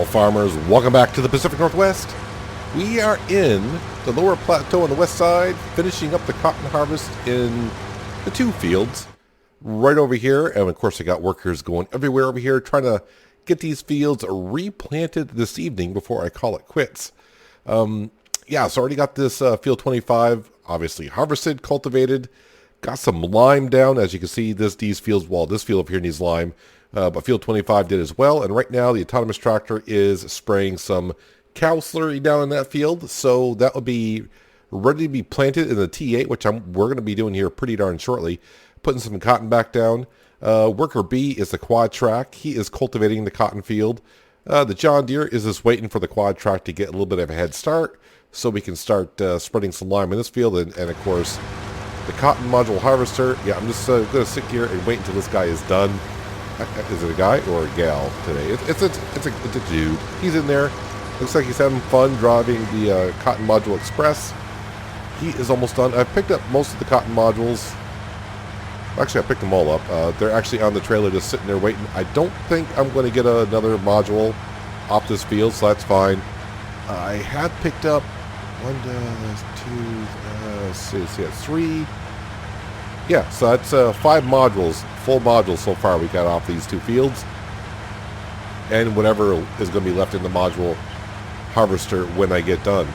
farmers, welcome back to the Pacific Northwest. We are in the lower plateau on the west side, finishing up the cotton harvest in the two fields right over here. And of course I got workers going everywhere over here trying to get these fields replanted this evening before I call it quits. So I already got this field 25 obviously harvested, cultivated, got some lime down. As you can see, these fields, well, this field up here needs lime. But field 25 did as well, and right now the autonomous tractor is spraying some cow slurry down in that field, so that will be ready to be planted in the T8, which we're going to be doing here pretty darn shortly, putting some cotton back down. Worker B is the quad track. He is cultivating the cotton field. The John Deere is just waiting for the quad track to get a little bit of a head start so we can start spreading some lime in this field, and of course the cotton module harvester. I'm just going to sit here and wait until this guy is done. Is it a guy or a gal today? It's a dude. He's in there. Looks like he's having fun driving the Cotton Module Express. He is almost done. I've picked up most of the cotton modules. Actually, I picked them all up. They're actually on the trailer just sitting there waiting. I don't think I'm going to get another module off this field, so that's fine. I had picked up 3. Yeah, so that's 5 modules, full modules so far we got off these two fields. And whatever is going to be left in the module harvester when I get done.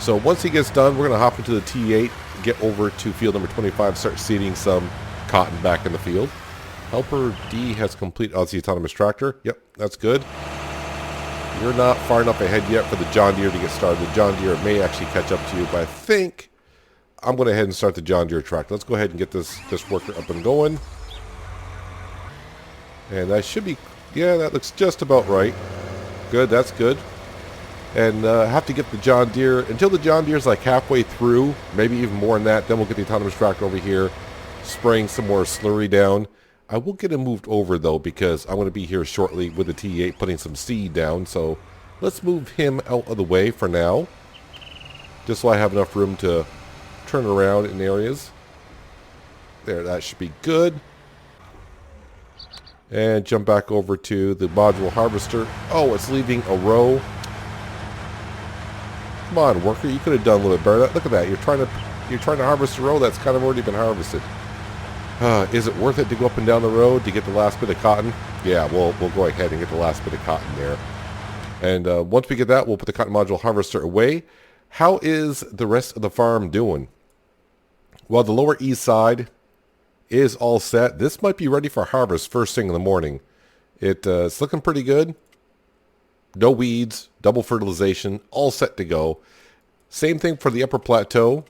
So once he gets done, we're going to hop into the T8, get over to field number 25, start seeding some cotton back in the field. Helper D has completed the autonomous tractor. Yep, that's good. You're not far enough ahead yet for the John Deere to get started. The John Deere may actually catch up to you, but I think I'm going to head and start the John Deere tractor. Let's go ahead and get this worker up and going. And that should be, yeah, that looks just about right. Good, that's good. And have to get the John Deere, until the John Deere's like halfway through, maybe even more than that, then we'll get the autonomous tractor over here, spraying some more slurry down. I will get it moved over though, because I'm going to be here shortly with the T8 putting some seed down. So let's move him out of the way for now, just so I have enough room to turn around in areas. There, that should be good. And jump back over to the module harvester. Oh, it's leaving a row. Come on, worker, you could have done a little bit better. Look at that. You're trying to harvest a row that's kind of already been harvested. Is it worth it to go up and down the road to get the last bit of cotton? Yeah, we'll go ahead and get the last bit of cotton there. And once we get that, we'll put the cotton module harvester away. How is the rest of the farm doing? Well, the lower east side is all set. This might be ready for harvest first thing in the morning. It's looking pretty good. No weeds, double fertilization, all set to go. Same thing for the upper plateau.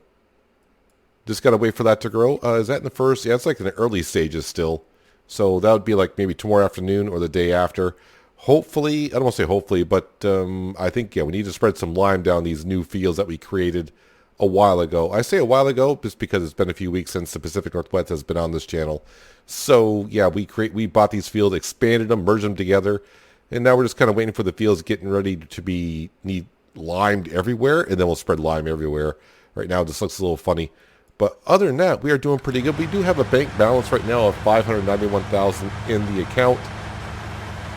Just got to wait for that to grow. Is that in the first? Yeah, it's like in the early stages still. So that would be like maybe tomorrow afternoon or the day after. Hopefully, I don't want to say hopefully, but I think, yeah, we need to spread some lime down these new fields that we created a while ago. I say a while ago just because it's been a few weeks since the Pacific Northwest has been on this channel. So yeah, we bought these fields, expanded them, merged them together, and now we're just kind of waiting for the fields getting ready to need limed everywhere, and then we'll spread lime everywhere. Right now it just looks a little funny. But other than that, we are doing pretty good. We do have a bank balance right now of $591,000 in the account.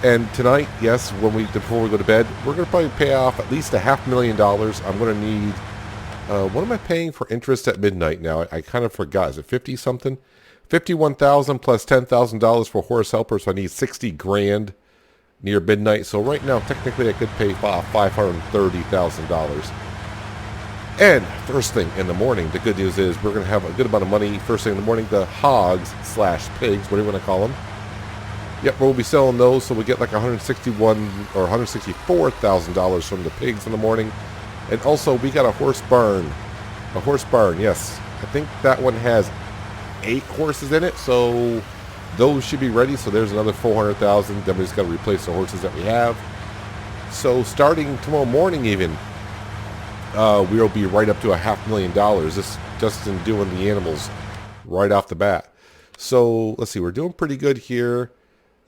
And tonight, yes, before we go to bed, we're going to probably pay off at least $500,000. I'm going to need, what am I paying for interest at midnight now? I kind of forgot. Is it 50 something? $51,000 plus $10,000 for horse helper, so I need $60,000 near midnight. So right now, technically, I could pay off $530,000. And first thing in the morning, the good news is we're going to have a good amount of money first thing in the morning. The hogs / pigs, what do you want to call them? Yep, we'll be selling those, so we get like $161,000 or $164,000 from the pigs in the morning. And also, we got a horse barn. A horse barn, yes. I think that one has 8 horses in it, so those should be ready. So there's another $400,000. Then we just got to replace the horses that we have. So starting tomorrow morning even, we'll be right up to $500,000 just in doing the animals right off the bat. So let's see, we're doing pretty good here.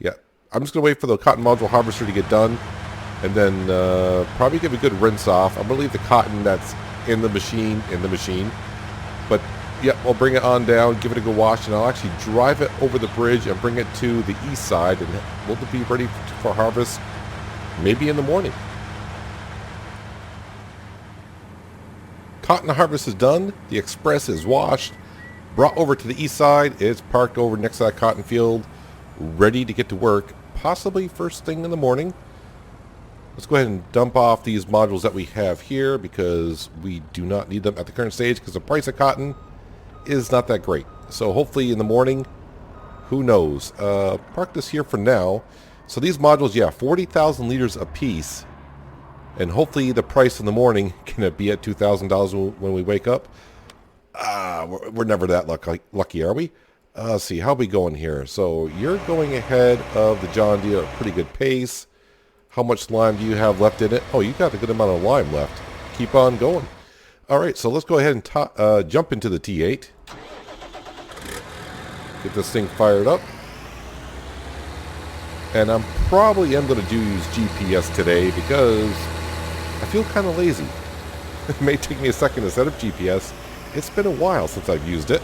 Yeah, I'm just going to wait for the cotton module harvester to get done, and then probably give a good rinse off. I'm going to leave the cotton that's in the machine. But yeah, I'll bring it on down, give it a good wash, and I'll actually drive it over the bridge and bring it to the east side, and we'll be ready for harvest maybe in the morning. Cotton harvest is done. The Express is washed, brought over to the east side. It's parked over next to that cotton field, ready to get to work, possibly first thing in the morning. Let's go ahead and dump off these modules that we have here because we do not need them at the current stage because the price of cotton is not that great. So hopefully in the morning, who knows. Park this here for now. So these modules, yeah, 40,000 liters a piece. And hopefully the price in the morning can be at $2,000 when we wake up. We're never that lucky, are we? Let's see, how are we going here? So you're going ahead of the John Deere at a pretty good pace. How much lime do you have left in it? Oh, you got a good amount of lime left. Keep on going. All right, so let's go ahead and jump into the T8. Get this thing fired up. And I'm probably going to use GPS today because I feel kind of lazy. It may take me a second to set up GPS. It's been a while since I've used it.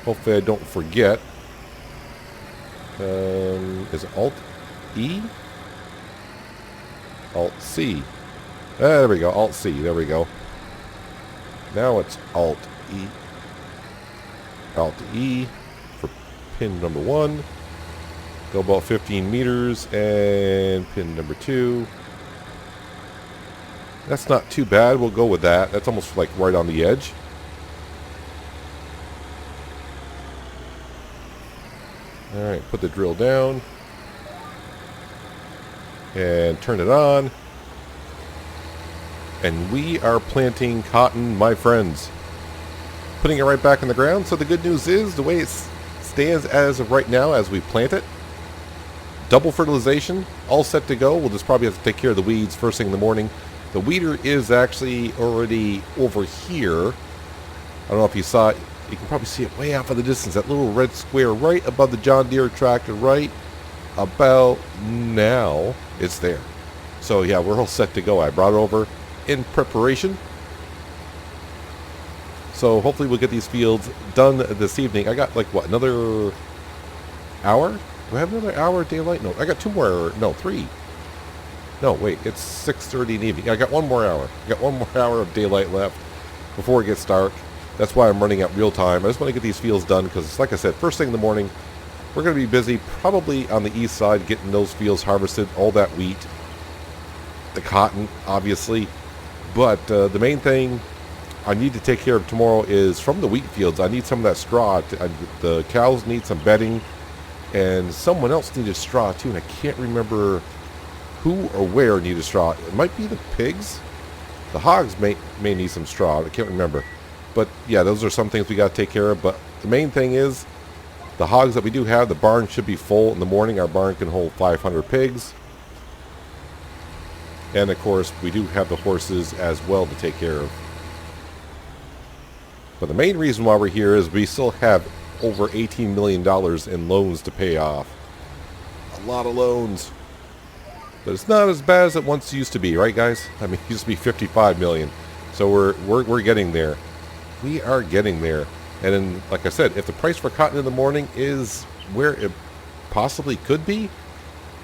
Hopefully I don't forget. Is it Alt-E? Alt-C. There we go, Alt-C, there we go. Now it's Alt-E. Alt-E for pin number 1. Go about 15 meters, and pin number 2. That's not too bad, we'll go with that. That's almost like right on the edge. Alright, put the drill down. And turn it on. And we are planting cotton, my friends. Putting it right back in the ground. So the good news is, the way it stands as of right now, as we plant it, double fertilization, all set to go. We'll just probably have to take care of the weeds first thing in the morning. The weeder is actually already over here. I don't know if you saw it. You can probably see it way off in the distance. That little red square right above the John Deere tractor, right about now. It's there. So yeah, we're all set to go. I brought it over in preparation. So hopefully we'll get these fields done this evening. I got like, what, another hour? Do I have another hour of daylight? No, I got 2 more. No, 3. No, wait, it's 6:30 in the evening. I got 1 more hour. I got 1 more hour of daylight left before it gets dark. That's why I'm running at real time. I just want to get these fields done because, like I said, first thing in the morning, we're going to be busy probably on the east side getting those fields harvested, all that wheat, the cotton, obviously. But the main thing I need to take care of tomorrow is from the wheat fields. I need some of that straw. The cows need some bedding, and someone else needed straw too, and I can't remember who or where needed straw. It might be the pigs. The hogs may need some straw. I can't remember. But yeah, those are some things we got to take care of. But the main thing is the hogs that we do have, the barn should be full in the morning. Our barn can hold 500 pigs. And of course, we do have the horses as well to take care of. But the main reason why we're here is we still have over $18 million in loans to pay off. A lot of loans. But it's not as bad as it once used to be, right guys? I mean, it used to be 55 million. So we're getting there. We are getting there. And then, like I said, if the price for cotton in the morning is where it possibly could be,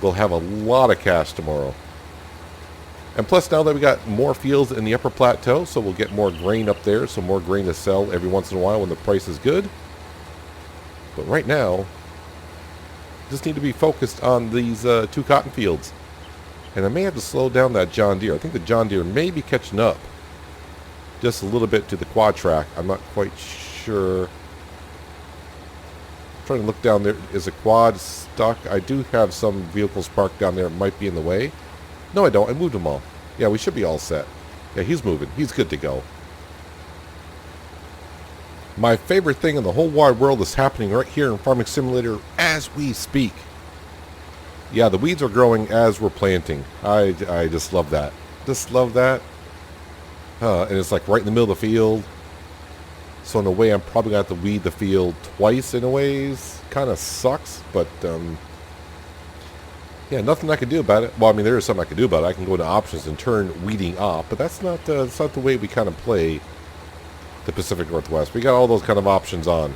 we'll have a lot of cash tomorrow. And plus, now that we got more fields in the upper plateau, so we'll get more grain up there, so more grain to sell every once in a while when the price is good. But right now, just need to be focused on these 2 cotton fields. And I may have to slow down that John Deere. I think the John Deere may be catching up just a little bit to the quad track. I'm not quite sure. I'm trying to look down there. Is the quad stuck? I do have some vehicles parked down there. It might be in the way. No, I don't. I moved them all. Yeah, we should be all set. Yeah, he's moving. He's good to go. My favorite thing in the whole wide world is happening right here in Farming Simulator as we speak. Yeah, the weeds are growing as we're planting. I just love that. Just love that. And it's like right in the middle of the field. So in a way, I'm probably going to have to weed the field twice in a ways. Kind of sucks, but yeah, nothing I can do about it. Well, I mean, there is something I can do about it. I can go to options and turn weeding off, but that's not the way we kind of play the Pacific Northwest. We got all those kind of options on.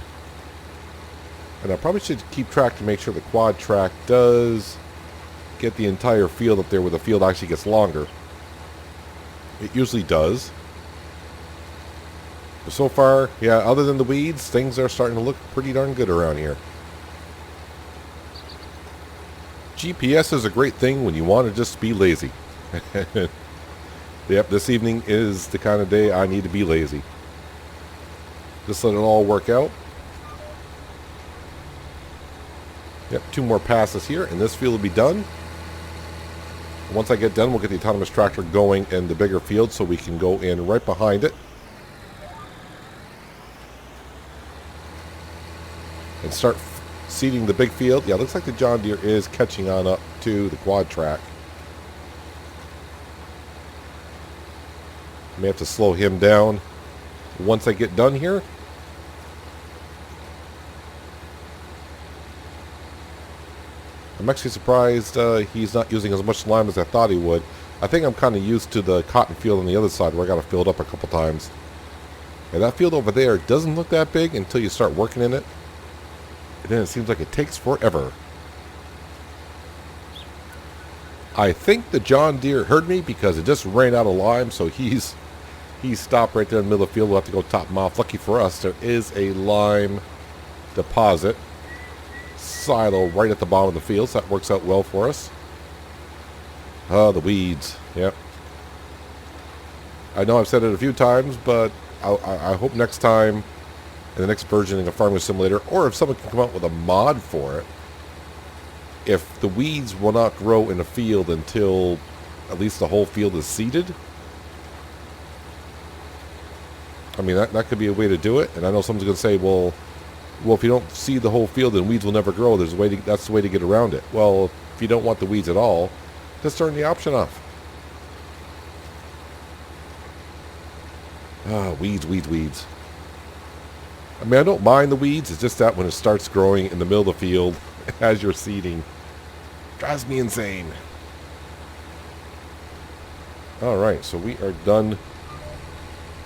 And I probably should keep track to make sure the quad track does get the entire field up there where the field actually gets longer. It usually does. But so far, yeah, other than the weeds, things are starting to look pretty darn good around here. GPS is a great thing when you want to just be lazy. Yep, this evening is the kind of day I need to be lazy. Just let it all work out. Yep, 2 more passes here, and this field will be done. Once I get done, we'll get the autonomous tractor going in the bigger field so we can go in right behind it. And start seeding the big field. Yeah, looks like the John Deere is catching on up to the quad track. May have to slow him down once I get done here. I'm actually surprised he's not using as much lime as I thought he would. I think I'm kind of used to the cotton field on the other side where I got to fill it up a couple times. And that field over there doesn't look that big until you start working in it. And then it seems like it takes forever. I think the John Deere heard me because it just ran out of lime, so he's stopped right there in the middle of the field. We'll have to go top him off. Lucky for us, there is a lime deposit silo right at the bottom of the field, so that works out well for us. Oh, the weeds. Yep. I know I've said it a few times, but I hope next time, in the next version of Farming Simulator, or if someone can come out with a mod for it, if the weeds will not grow in a field until at least the whole field is seeded. I mean, that could be a way to do it. And I know someone's going to say, well, if you don't seed the whole field, then weeds will never grow. There's a way that's the way to get around it. Well, if you don't want the weeds at all, just turn the option off. Ah, weeds, weeds, weeds. I mean, I don't mind the weeds. It's just that when it starts growing in the middle of the field as you're seeding, drives me insane. All right, so we are done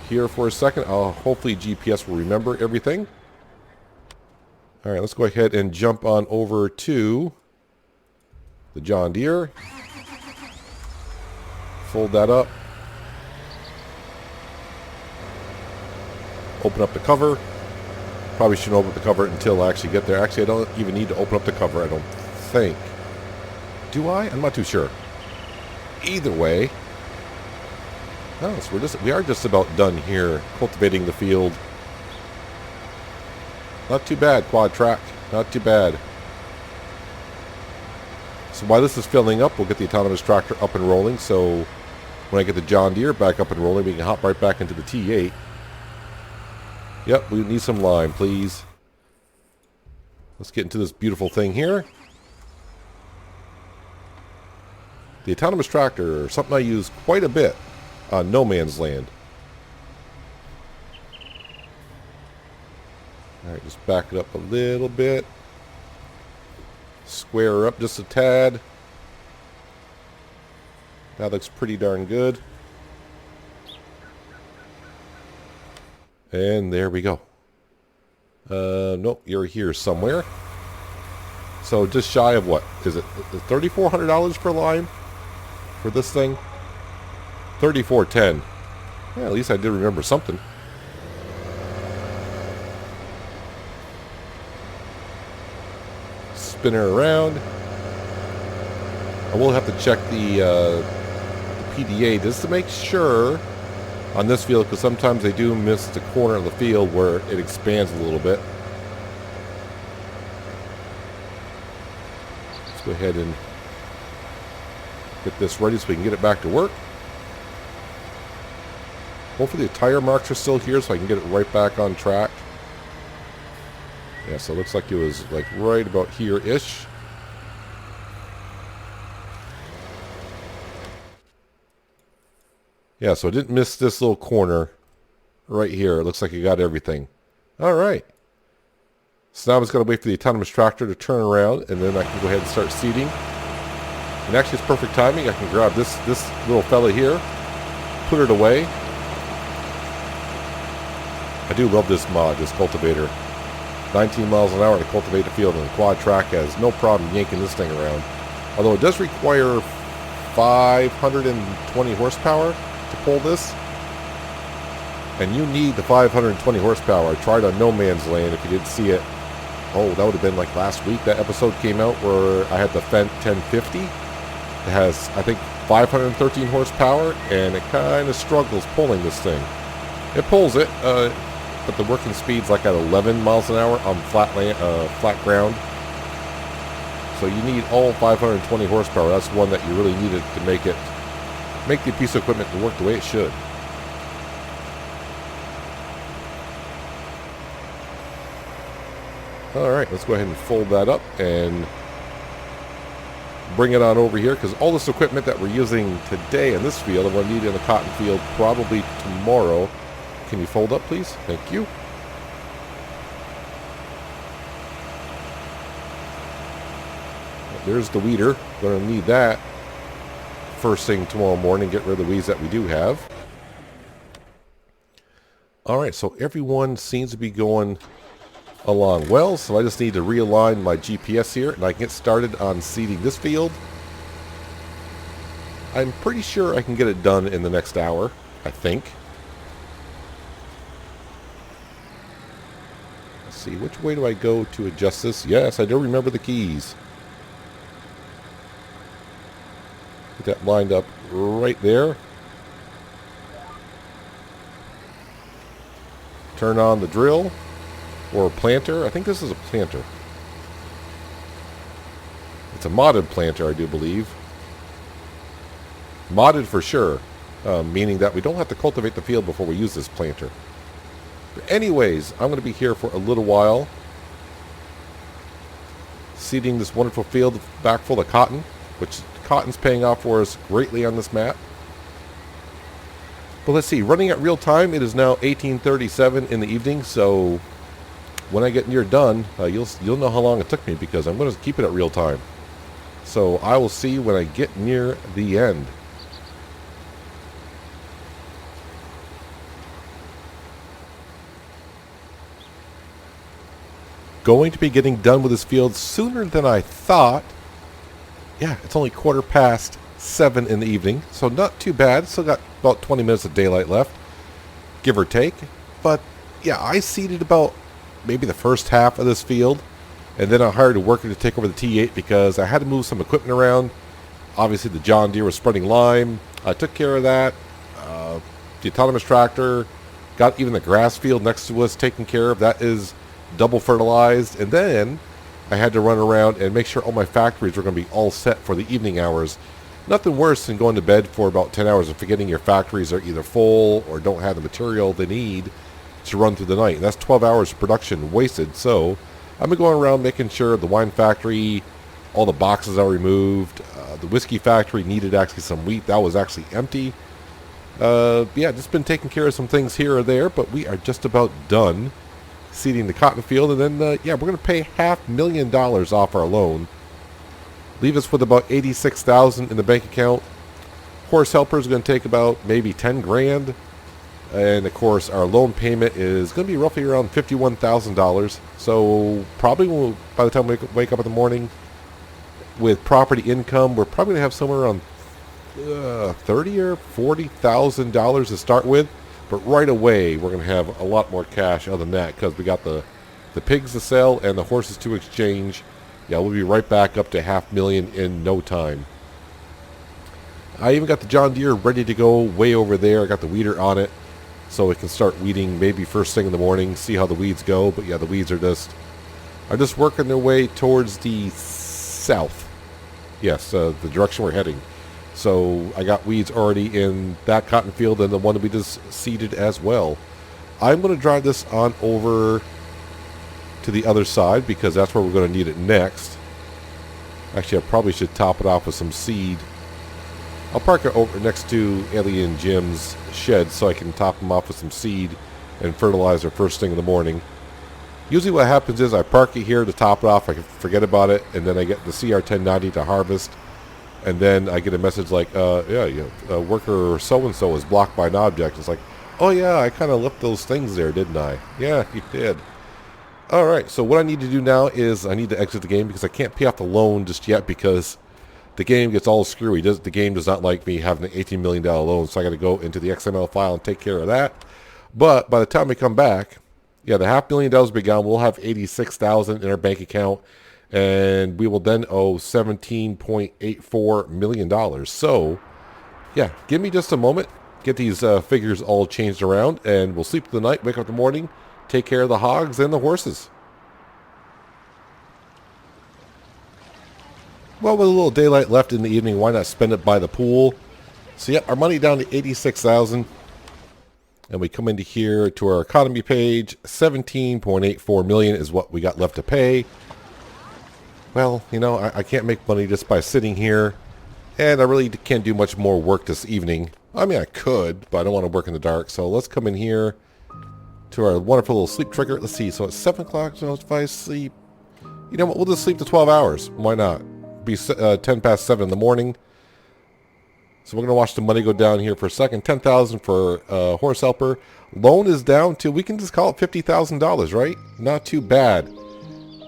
here for a second. Hopefully GPS will remember everything. All right, let's go ahead and jump on over to the John Deere. Fold that up. Open up the cover. Probably shouldn't open up the cover until I actually get there. Actually, I don't even need to open up the cover, I don't think. Do I? I'm not too sure. Either way. Oh, so we are just about done here, cultivating the field. Not too bad, quad track. Not too bad. So while this is filling up, we'll get the autonomous tractor up and rolling. So when I get the John Deere back up and rolling, we can hop right back into the T8. Yep, we need some lime, please. Let's get into this beautiful thing here. The autonomous tractor, something I use quite a bit on No Man's Land. Alright, just back it up a little bit. Square her up just a tad. That looks pretty darn good. And there we go. Nope, you're here somewhere. So just shy of what? Is it $3,400 per line for this thing? $3,410. Yeah, at least I did remember something. Spin her around. I will have to check the PDA just to make sure on this field, because sometimes they do miss the corner of the field where it expands a little bit. Let's go ahead and get this ready so we can get it back to work. Hopefully the tire marks are still here so I can get it right back on track. Yeah, so it looks like it was like right about here-ish. Yeah, so I didn't miss this little corner right here. It looks like I got everything. All right. So now I'm just going to wait for the autonomous tractor to turn around, and then I can go ahead and start seeding. And actually, it's perfect timing. I can grab this little fella here, put it away. I do love this mod, this cultivator. 19 miles an hour to cultivate the field, and the quad track has no problem yanking this thing around. Although it does require 520 horsepower to pull this. And you need the 520 horsepower. I tried on No Man's Land, if you didn't see it. Oh, that would have been like last week. That episode came out where I had the Fendt 1050. It has, I think, 513 horsepower, and it kind of struggles pulling this thing. It pulls it, but the working speed's like at 11 miles an hour on flat ground. So you need all 520 horsepower. That's one that you really needed to make the piece of equipment to work the way it should. Alright, let's go ahead and fold that up and bring it on over here, because all this equipment that we're using today in this field, I'm going to need in the cotton field probably tomorrow. Can you fold up, please? Thank you. There's the weeder. Going to need that first thing tomorrow morning, get rid of the weeds that we do have. Alright, so everyone seems to be going along well, so I just need to realign my GPS here, and I can get started on seeding this field. I'm pretty sure I can get it done in the next hour, I think. Let's see, which way do I go to adjust this? Yes, I do remember the keys. Get that lined up right there. Turn on the drill. Or a planter. I think this is a planter. It's a modded planter, I do believe. Modded for sure. Meaning that we don't have to cultivate the field before we use this planter. But anyways, I'm going to be here for a little while. Seeding this wonderful field back full of cotton. Which cotton's paying off for us greatly on this map. But let's see. Running at real time, it is now 18:37 in the evening. So when I get near done, you'll know how long it took me, because I'm going to keep it at real time. So I will see when I get near the end. Going to be getting done with this field sooner than I thought. Yeah, it's only 7:15 in the evening, so not too bad. Still got about 20 minutes of daylight left, give or take. But yeah, I seeded about maybe the first half of this field, and then I hired a worker to take over the T8 because I had to move some equipment around. Obviously the John Deere was spreading lime. I took care of that. The autonomous tractor got even the grass field next to us taken care of. That is double fertilized. And then I had to run around and make sure all my factories were going to be all set for the evening hours. Nothing worse than going to bed for about 10 hours and forgetting your factories are either full or don't have the material they need to run through the night. And that's 12 hours of production wasted. So I've been going around making sure the wine factory, all the boxes are removed. The whiskey factory needed actually some wheat. That was actually empty. Yeah, just been taking care of some things here or there, but we are just about done seeding the cotton field. And then, yeah, we're going to pay $500,000 off our loan. Leave us with about $86,000 in the bank account. Horse helper is going to take about maybe 10 grand. And of course, our loan payment is going to be roughly around $51,000. So probably by the time we wake up in the morning with property income, we're probably going to have somewhere around $30,000 or $40,000 to start with. But right away, we're going to have a lot more cash other than that, because we got the pigs to sell and the horses to exchange. Yeah, we'll be right back up to $500,000 in no time. I even got the John Deere ready to go way over there. I got the weeder on it, so we can start weeding maybe first thing in the morning, see how the weeds go. But yeah, the weeds are just working their way towards the south. Yes, the direction we're heading. So I got weeds already in that cotton field and the one that we just seeded as well. I'm going to drive this on over to the other side because that's where we're going to need it next. Actually, I probably should top it off with some seed. I'll park it over next to Alien Jim's shed so I can top them off with some seed and fertilizer first thing in the morning. Usually what happens is I park it here to top it off, I can forget about it, and then I get the CR1090 to harvest, and then I get a message like, worker so-and-so is blocked by an object. It's like, oh yeah, I kind of left those things there, didn't I? Yeah, you did. All right, so what I need to do now is I need to exit the game because I can't pay off the loan just yet because the game gets all screwy. The game does not like me having an $18 million loan, so I got to go into the XML file and take care of that. But by the time we come back, yeah, the $500,000 will be gone. We'll have $86,000 in our bank account, and we will then owe $17.84 million. So, yeah, give me just a moment, get these figures all changed around, and we'll sleep through the night, wake up in the morning, take care of the hogs and the horses. Well, with a little daylight left in the evening, why not spend it by the pool? So, yeah, our money down to $86,000. And we come into here to our economy page. $17.84 million is what we got left to pay. Well, you know, I can't make money just by sitting here. And I really can't do much more work this evening. I mean, I could, but I don't want to work in the dark. So let's come in here to our wonderful little sleep trigger. Let's see. So it's 7 o'clock. So if I sleep, you know what? We'll just sleep to 12 hours. Why not? Be 10 past 7 in the morning. So we're going to watch the money go down here for a second. $10,000 for horse helper. Loan is down to, we can just call it $50,000, right? Not too bad.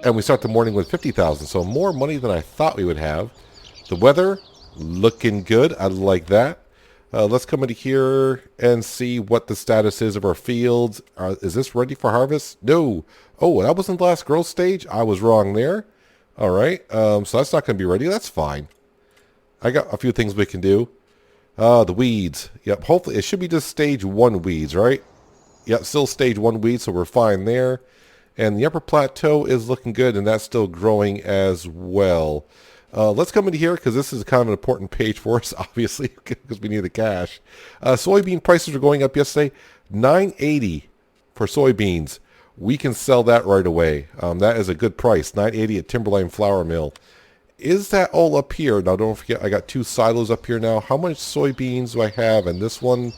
And we start the morning with $50,000. So more money than I thought we would have. The weather, looking good. I like that. Let's come into here and see what the status is of our fields. Is this ready for harvest? No. Oh, that wasn't the last growth stage? I was wrong there. All right. So that's not going to be ready. That's fine. I got a few things we can do. The weeds. Yep, hopefully it should be just stage 1 weeds, right? Yep, still stage 1 weeds, so we're fine there. And the upper plateau is looking good, and that's still growing as well. Let's come into here, because this is kind of an important page for us, obviously, because we need the cash. Soybean prices are going up yesterday. $9.80 for soybeans. We can sell that right away. That is a good price. $9.80 at Timberline Flour Mill. Is that all up here? Now, don't forget, I got 2 silos up here now. How much soybeans do I have in this one?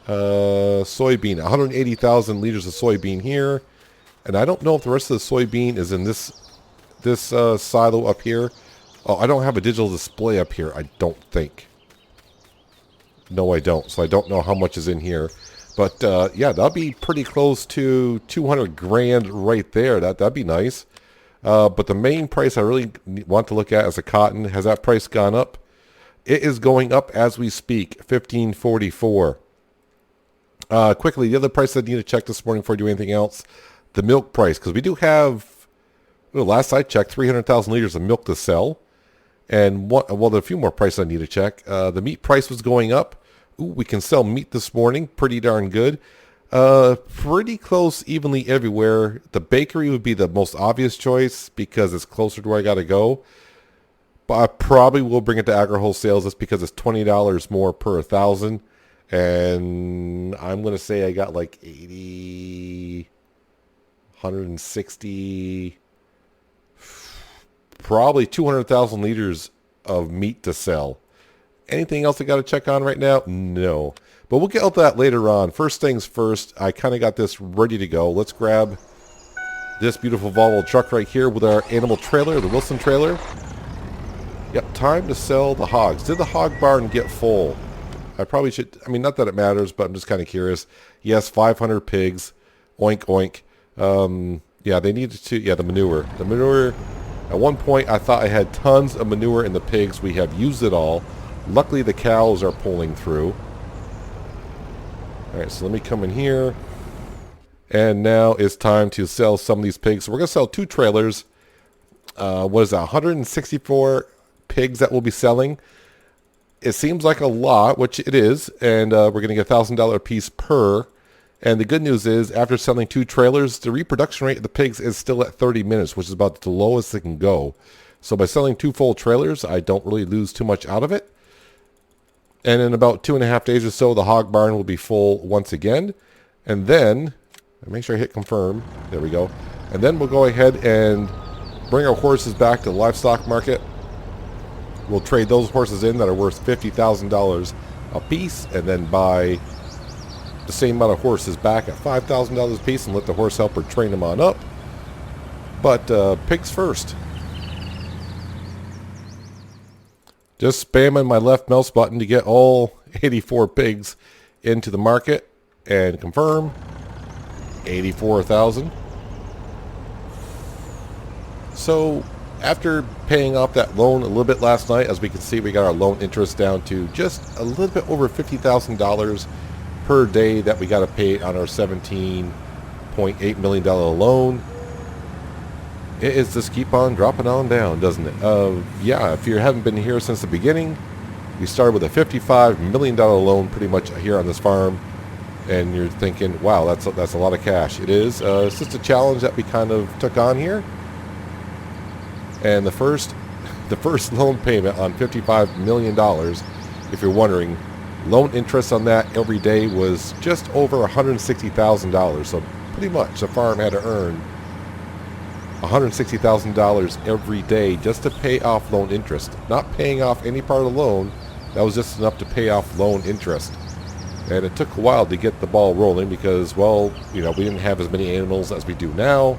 Soybean, 180,000 liters of soybean here. And I don't know if the rest of the soybean is in this silo up here. Oh, I don't have a digital display up here, I don't think. No, I don't. So I don't know how much is in here. But, yeah, that'll be pretty close to 200 grand right there. That'd be nice. But the main price I really want to look at is the cotton. Has that price gone up? It is going up as we speak, $15.44. Quickly, the other price I need to check this morning before I do anything else, the milk price. Because we do have, well, last I checked, 300,000 liters of milk to sell. And, there are a few more prices I need to check. The meat price was going up. Ooh, we can sell meat this morning. Pretty darn good. Pretty close evenly everywhere. The bakery would be the most obvious choice because it's closer to where I got to go. But I probably will bring it to Agri Wholesale just because it's $20 more per 1,000. And I'm going to say I got like 80, 160, probably 200,000 liters of meat to sell. Anything else I got to check on right now? No. But we'll get to that later on. First things first, I kind of got this ready to go. Let's grab this beautiful Volvo truck right here with our animal trailer, the Wilson trailer. Yep, time to sell the hogs. Did the hog barn get full? I probably should, I mean, not that it matters, but I'm just kind of curious. Yes, 500 pigs. Oink, oink. Yeah, they needed to, yeah, the manure. The manure, at one point, I thought I had tons of manure in the pigs. We have used it all. Luckily, the cows are pulling through. All right, so let me come in here. And now it's time to sell some of these pigs. So we're going to sell 2 trailers. What is that, 164 pigs that we'll be selling? It seems like a lot, which it is. And we're going to get $1,000 a piece per. And the good news is, after selling 2 trailers, the reproduction rate of the pigs is still at 30 minutes, which is about the lowest it can go. So by selling 2 full trailers, I don't really lose too much out of it. And in about 2.5 days or so, the hog barn will be full once again. And then, make sure I hit confirm. There we go. And then we'll go ahead and bring our horses back to the livestock market. We'll trade those horses in that are worth $50,000 a piece, and then buy the same amount of horses back at $5,000 a piece and let the horse helper train them on up. But pigs first. Just spamming my left mouse button to get all 84 pigs into the market and confirm. 84,000. So after paying off that loan a little bit last night, as we can see, we got our loan interest down to just a little bit over $50,000 per day that we got to pay on our $17.8 million loan. It is just keep on dropping on down, doesn't it? Yeah, if you haven't been here since the beginning, we started with a $55 million loan pretty much here on this farm. And you're thinking, wow, that's a lot of cash. It is. It's just a challenge that we kind of took on here. And the first loan payment on $55 million, if you're wondering, loan interest on that every day was just over $160,000. So pretty much the farm had to earn $160,000 every day just to pay off loan interest. Not paying off any part of the loan. That was just enough to pay off loan interest. And it took a while to get the ball rolling because, well, you know, we didn't have as many animals as we do now.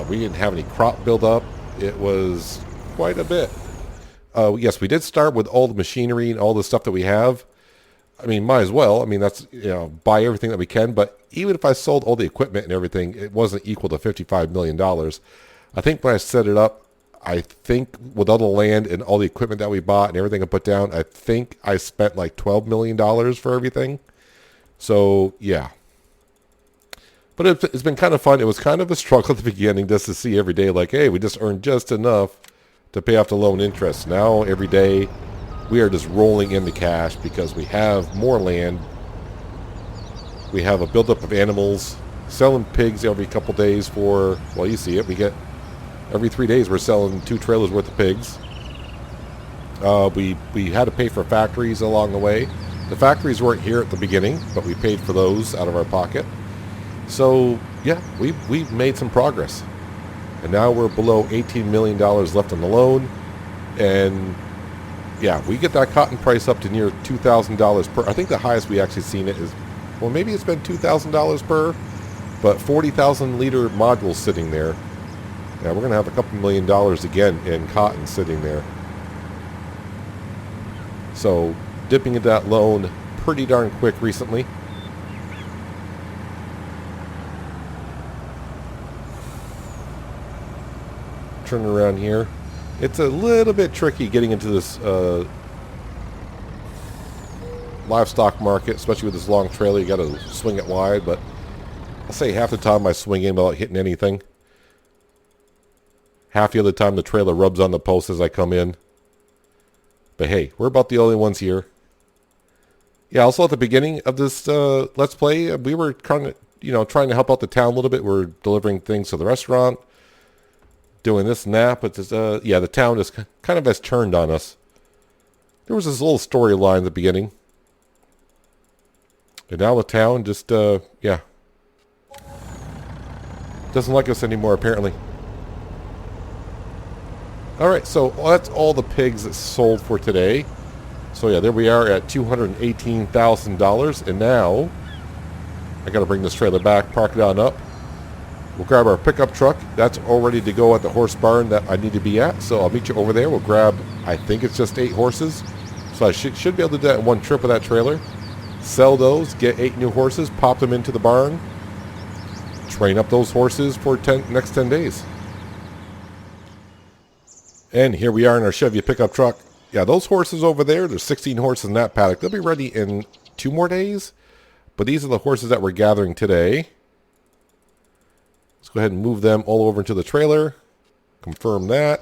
We didn't have any crop buildup. It was quite a bit. Yes, we did start with all the machinery and all the stuff that we have. I mean, might as well. I mean, that's, you know, buy everything that we can. But even if I sold all the equipment and everything, it wasn't equal to $55 million. I think when I set it up, I think with all the land and all the equipment that we bought and everything I put down, I think I spent like $12 million for everything. So, yeah. But it's been kind of fun. It was kind of a struggle at the beginning just to see every day, like, hey, we just earned just enough to pay off the loan interest. Now, every day, we are just rolling in the cash because we have more land. We have a buildup of animals. Selling pigs every couple days for, well, you see it. We get, every 3 days, we're selling 2 trailers worth of pigs. We had to pay for factories along the way. The factories weren't here at the beginning, but we paid for those out of our pocket. So, yeah, we've made some progress. And now we're below $18 million left on the loan. And, yeah, we get that cotton price up to near $2,000 per. I think the highest we actually seen it is, well, maybe it's been $2,000 per, but 40,000 liter modules sitting there. Yeah, we're going to have a couple $1 million again in cotton sitting there. So, dipping into that loan pretty darn quick recently. Turning around here. It's a little bit tricky getting into this livestock market, especially with this long trailer. You got to swing it wide, but I'll say half the time I swing in without hitting anything. Half the other time the trailer rubs on the post as I come in. But hey, we're about the only ones here. Yeah, also at the beginning of this Let's Play, we were kind of, you know, trying to help out the town a little bit. We're delivering things to the restaurant, doing this and that, but this, yeah, the town just kind of has turned on us. There was this little storyline at the beginning. And now the town just, yeah, doesn't like us anymore, apparently. Alright, so that's all the pigs that sold for today. So yeah, there we are at $218,000. And now, I got to bring this trailer back, park it on up. We'll grab our pickup truck. That's all ready to go at the horse barn that I need to be at. So I'll meet you over there. We'll grab, I think it's just 8 horses. So I should be able to do that in one trip with that trailer. Sell those, get 8 new horses, pop them into the barn. Train up those horses for next 10 days. And here we are in our Chevy pickup truck. Yeah, those horses over there, there's 16 horses in that paddock. They'll be ready in 2 more days. But these are the horses that we're gathering today. Let's go ahead and move them all over into the trailer. Confirm that.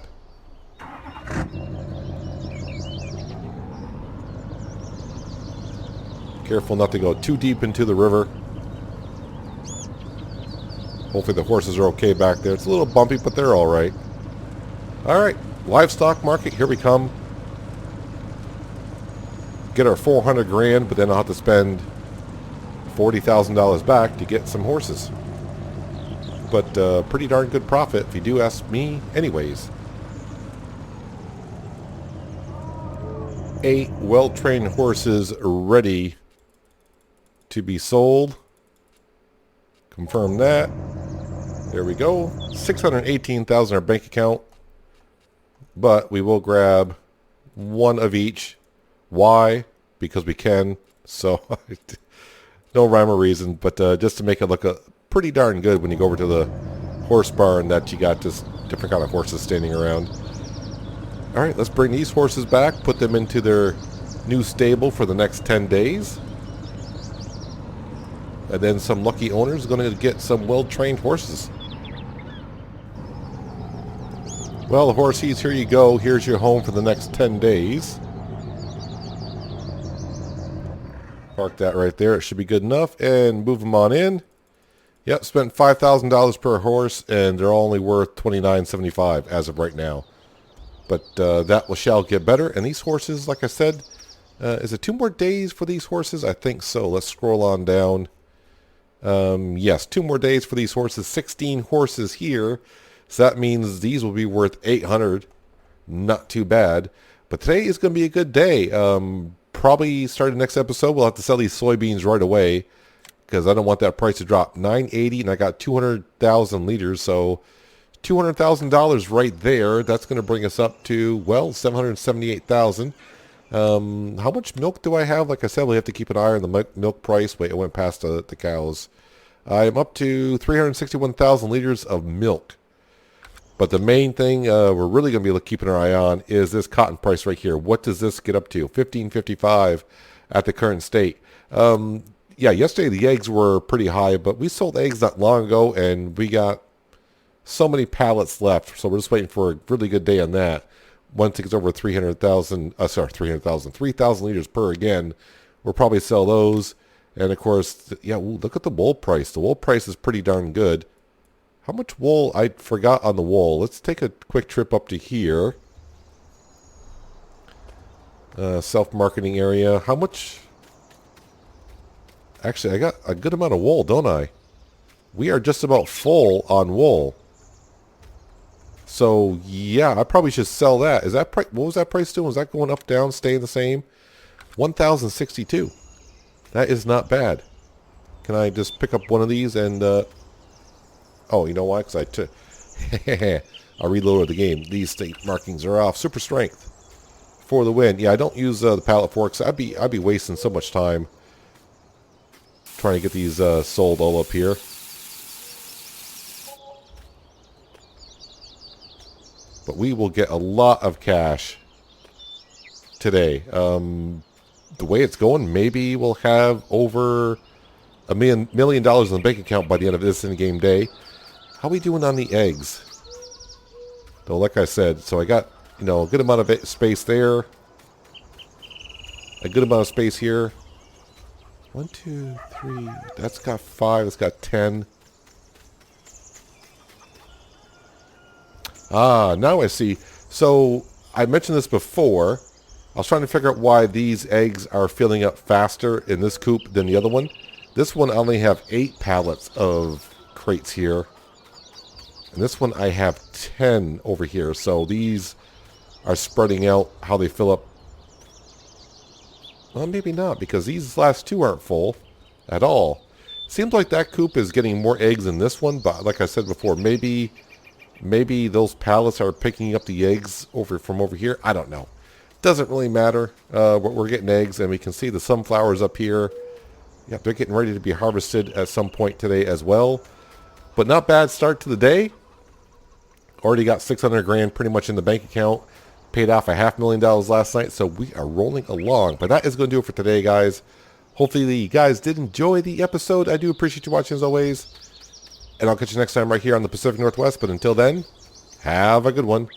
Careful not to go too deep into the river. Hopefully the horses are okay back there. It's a little bumpy, but they're all right. All right, livestock market, here we come. Get our 400 grand, but then I'll have to spend $40,000 back to get some horses. But pretty darn good profit, if you do ask me anyways. 8 well-trained horses ready to be sold. Confirm that. There we go. $618,000 in our bank account. But we will grab 1 of each. Why? Because we can. So, no rhyme or reason. But just to make it look pretty darn good when you go over to the horse barn that you got just different kind of horses standing around. All right, let's bring these horses back, put them into their new stable for the next 10 days. And then some lucky owners are going to get some well-trained horses. Well, the horsies, here you go. Here's your home for the next 10 days. Park that right there. It should be good enough. And move them on in. Yep, spent $5,000 per horse, and they're only worth $29.75 as of right now. But that shall get better. And these horses, like I said, is it 2 more days for these horses? I think so. Let's scroll on down. Yes, 2 more days for these horses. 16 horses here. So that means these will be worth $800. Not too bad. But today is going to be a good day. Probably starting next episode, we'll have to sell these soybeans right away, because I don't want that price to drop. $980, and I got 200,000 liters, so $200,000 right there. That's going to bring us up to, well, $778,000. How much milk do I have? Like I said, we have to keep an eye on the milk price. Wait, it went past the cows. I'm up to 361,000 liters of milk. But the main thing we're really going to be keeping our eye on is this cotton price right here. What does this get up to? $15.55 at the current state. Yeah, yesterday the eggs were pretty high, but we sold eggs not long ago, and we got so many pallets left. So we're just waiting for a really good day on that. Once it gets over 3,000 liters per again, we'll probably sell those. And of course, yeah, look at the wool price. The wool price is pretty darn good. How much wool? I forgot on the wool. Let's take a quick trip up to here. Self-marketing area. How much? Actually, I got a good amount of wool, don't I? We are just about full on wool. So, yeah, I probably should sell that. Is that price? What was that price doing? Was that going up, down, staying the same? 1,062. That is not bad. Can I just pick up one of these and... oh, you know why? Because I reloaded the game. These state markings are off. Super strength for the win. Yeah, I don't use the pallet forks. I'd be wasting so much time trying to get these sold all up here. But we will get a lot of cash today. The way it's going, maybe we'll have over $1 million in the bank account by the end of this in-game day. How are we doing on the eggs? Though, like I said, so I got, a good amount of space there. A good amount of space here. 1, 2, 3. That's got 5. That's got 10. Ah, now I see. So, I mentioned this before. I was trying to figure out why these eggs are filling up faster in this coop than the other one. This one I only have 8 pallets of crates here. And this one I have 10 over here. So these are spreading out how they fill up. Well, maybe not, because these last 2 aren't full at all. Seems like that coop is getting more eggs than this one, but like I said before, maybe those pallets are picking up the eggs from over here. I don't know. Doesn't really matter. We're getting eggs, and we can see the sunflowers up here. Yeah, they're getting ready to be harvested at some point today as well. But not bad start to the day. Already got 600 grand pretty much in the bank account. Paid off $500,000 last night, so we are rolling along. But that is going to do it for today, guys. Hopefully you guys did enjoy the episode. I do appreciate you watching as always. And I'll catch you next time right here on the Pacific Northwest. But until then, have a good one.